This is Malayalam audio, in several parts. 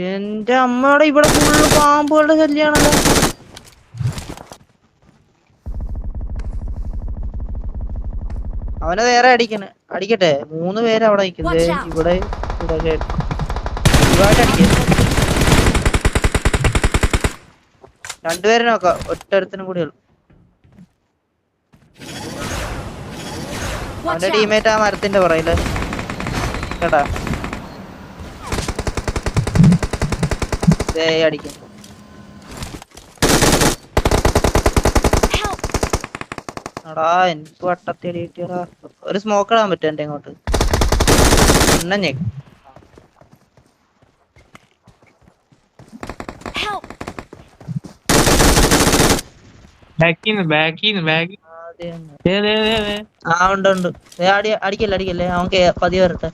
എന്റെ അമ്മയുടെ ഇവിടെ ഫുള്ള് പാമ്പുകളുടെ ശല്യാണല്ലോ. അവനെ വേറെ അടിക്കട്ടെ. 3 പേര് അവിടെ നിൽക്കുന്നത്. ഇവിടെ അടിക്കേ 2 പേരെ നോക്കാം. ഒറ്റൊരുത്തിനും കൂടി ഉള്ളു. അവന്റെ ടീമേറ്റ് ആ മരത്തിന്റെ പുറയില് കേട്ടാ. അടിക്കും. എടാ എനിക്ക് വട്ടത്തേടി കിട്ടിയടാ. ഒരു സ്മോക്ക് ഇടാൻ പറ്റും എന്റെ ഇങ്ങോട്ട്. ഉണ്ട്. അടിക്കല്ലേ അവൻ പതിയെ വരട്ടെ.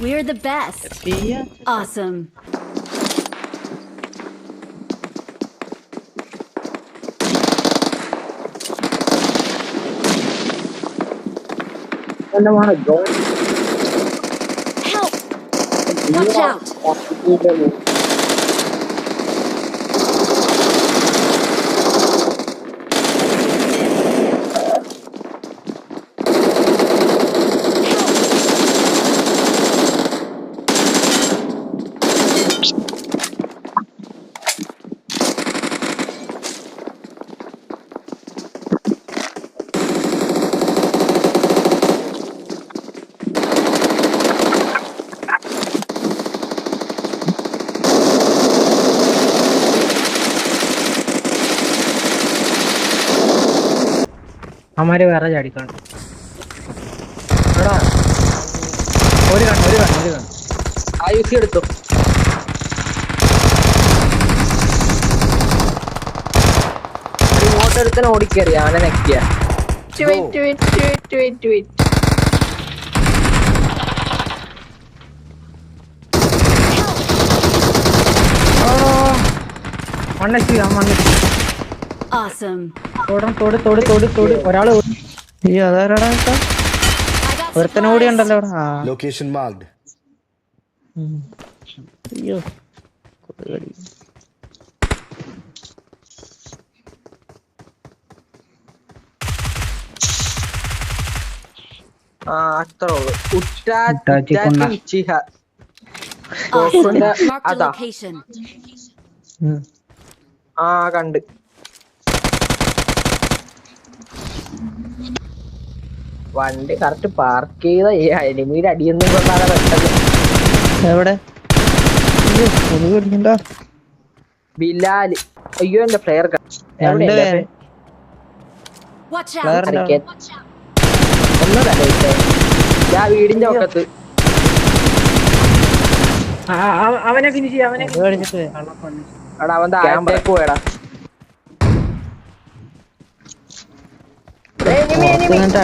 We're the best. Awesome. Help! Watch out! हमारे വേറെ ചാടിക്കാണ്. എടാ ഒരു കണ്ണ് ആയുസി എടുത്തു. റിമോട്ട് എടുക്കാൻ ഓടിക്കേറി അവനെ നെക്കിയ. ഒരാള് ഒരുത്തനും കൂടി ഉണ്ടല്ലോ അവിടെ. Location marked. അയ്യോ അത്രേ ഉള്ളു. അതാ കണ്ട് വണ്ടി കറക്റ്റ് പാർക്ക് ചെയ്ത എനിമീടെ അടിയൊന്നും കൊണ്ടാണ് പെട്ടെന്ന്. എവിടെ ബിലാല്. അയ്യോ എന്റെ പ്ലെയർ ഒന്നതല്ലേ ഞാൻ വീടിന്റെ ഒക്കത്ത്. അവനെ ഫിനിഷ് എടാ അവൻ താഴത്തേക്ക് പോയടാ.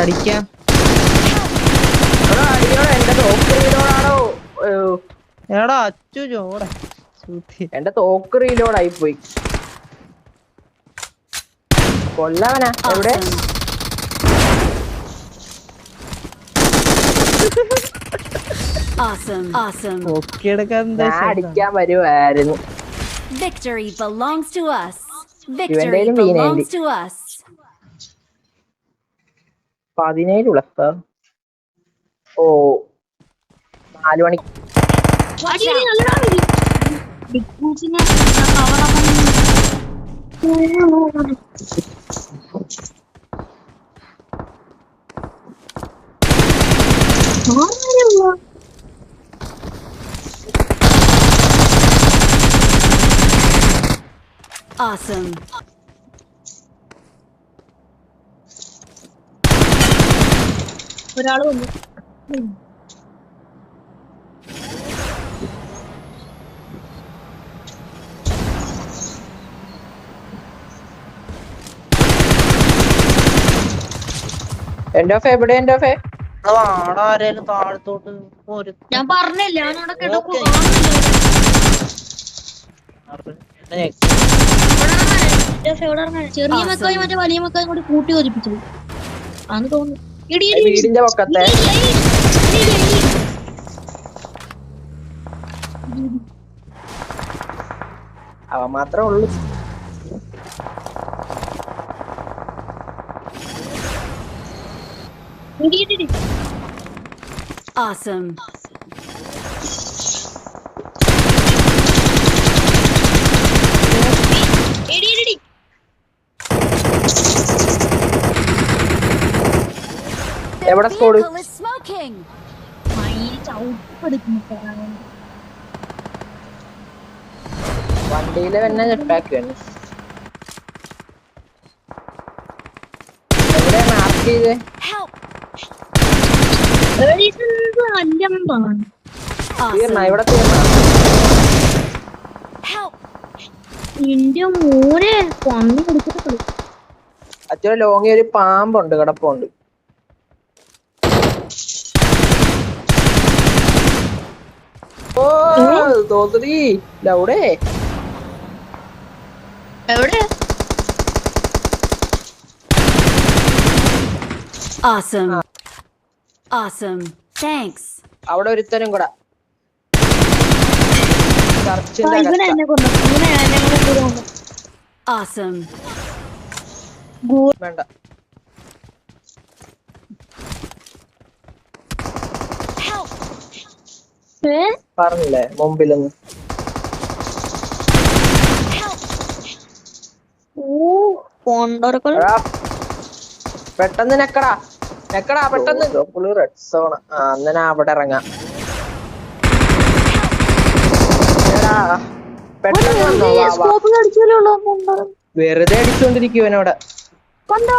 അടിക്കാം. എന്റെ തോക്ക് റീലോഡാണോ? എടാ അച്ചു ചോടെ എന്റെ തോക്ക് റീലോഡായി പോയി. കൊല്ലവനാ എവിടെ? അടിക്കാൻ വരുവായിരുന്നു. Victory belongs to us. Victory belongs to us. 17 ഉളപ്പ. Oh 4 money. Awesome. ഒരാള് വന്നു. എന്റെ ഓഫ് എവിടെ? എന്റെ ഓഫ് താഴത്തോട്ട് ഞാൻ പറഞ്ഞില്ല അവനോട് ചെറിയ മക്കായും മറ്റേ വലിയ മക്കായും കൂടി കൂട്ടി ഒരിപ്പിച്ചത് ആന്ന് തോന്നുന്നു. ഇടി ആ വീടിന്റെ പൊക്കത്തെ അവ മാത്രമേ ഉള്ളൂ. ഇടി Awesome. ഇടി എവിടെ സ്കോഡ്? Vehicle is smoking. മയിൽ ചവിട്ടെടുക്കുന്നു. വണ്ടിയില് തന്നെ ജെറ്റാക്ക് തന്നെ. എവിടെ മാർക്ക് ചെയ്തേ? Help. അല്ലമ്പാണ്. തീർന്ന Awesome. ഇവിടെ തീർന്ന Help. എന്റെ മോനെ പന്നി കൊടുത്തിട്ട് അച്ഛൻ ലോങ്ങി ഒരു പാമ്പുണ്ട് കിടപ്പുണ്ട്. ഓ തോന്നി ലൗഡേ എവിടെ Awesome. Awesome. Thanks. അവിടെ ഒരുത്തനും കൂടെ ചർച്ചിന്റെ ഇവനെ എന്നെ കൊന്നു. ഇവനെ എന്നെ കൊന്നു. Awesome. വേണ്ട. Help. പറഞ്ഞില്ലേ മുമ്പിലൊന്ന്. Help. കൊണ്ടോരക്കൾ എടാ, പെട്ടെന്ന് നെക്കടാ പെട്ടെന്ന്. Red zone. ആ എന്നാ അവിടെ ഇറങ്ങാം. എടാ, പെട്ടെന്ന് വന്നോ. വാ, വാ. സ്കോപ്പ് അടിച്ചാലോ കൊണ്ടോ വെറുതെ അടിച്ചോണ്ടിരിക്കുവനോടെ. കൊണ്ടോ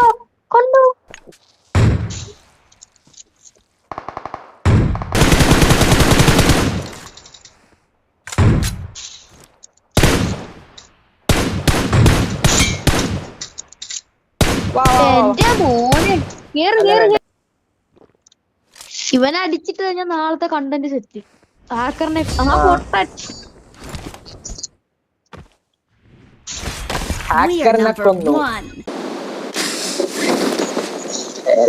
കൊണ്ടോ വാ, വാ, വാ. എന്റെ മോനെ കേറ് കേറ് കേറ്. ഇവനെ അടിച്ചിട്ട് കഴിഞ്ഞാൽ നാളത്തെ കണ്ടന്റ് സെറ്റ് ആക്കറിനെ We are ഹാക്കറിനെ number കൊന്നു. 1.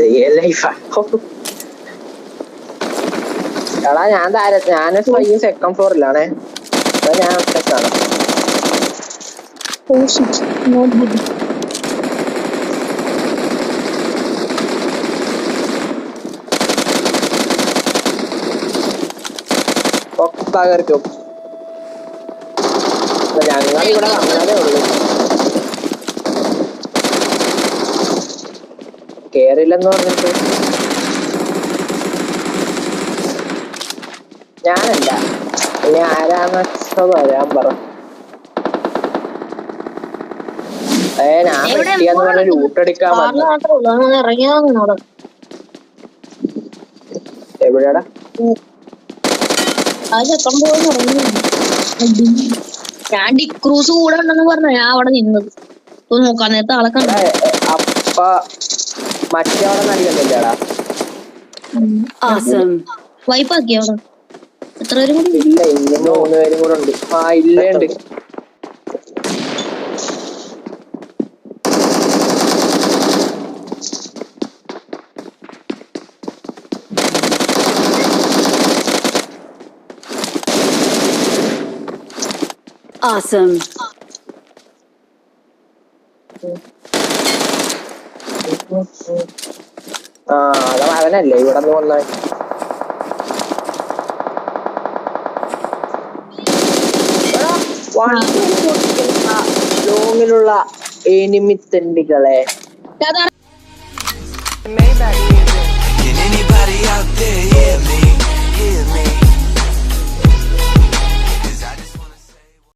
റിയൽ ലൈഫാ. എടാ ഞാൻ സെക്കൻഡ് ഫ്ലോറിലാണേ. ഞാൻ ഒറ്റക്കാണ്. തകർക്കും. ഞങ്ങളിവിടെ വന്നാലേ ഉള്ളു. കേറില്ലെന്ന് പറഞ്ഞിട്ട് ഞാനല്ല. ഇനി ആരാന്ന് വരാൻ പറ. ഞാൻ പറ്റിയെന്ന് പറഞ്ഞ ലൂട്ടടിക്കാൻ വന്നു. ഇറങ്ങിയതാണ് എവിടെയാടാ? ഞാൻ ഡിക്രൂസ് കൂടെ ഉണ്ടെന്ന് പറഞ്ഞ ഞാൻ അവിടെ നിന്നത് നോക്കാൻ നേരത്തെ ആളെ കണ്ട. അപ്പ മറ്റവിടെ നടിക്കുന്നില്ലടാ. Awesome. വൈപ്പാക്കി അവിടെ എത്ര പേരും കൂടി ഇല്ല, ഇനി 3 പേരും കൂടെ ഉണ്ട്. ആ ഇല്ലേണ്ട്. Awesome. ആ അവനല്ലേ ഇവിടെ നിന്ന് വന്ന. ലോങ്ങിലുള്ള എനിമിത്തണ്ടികളെ. Can anybody out there hear me? Hear me?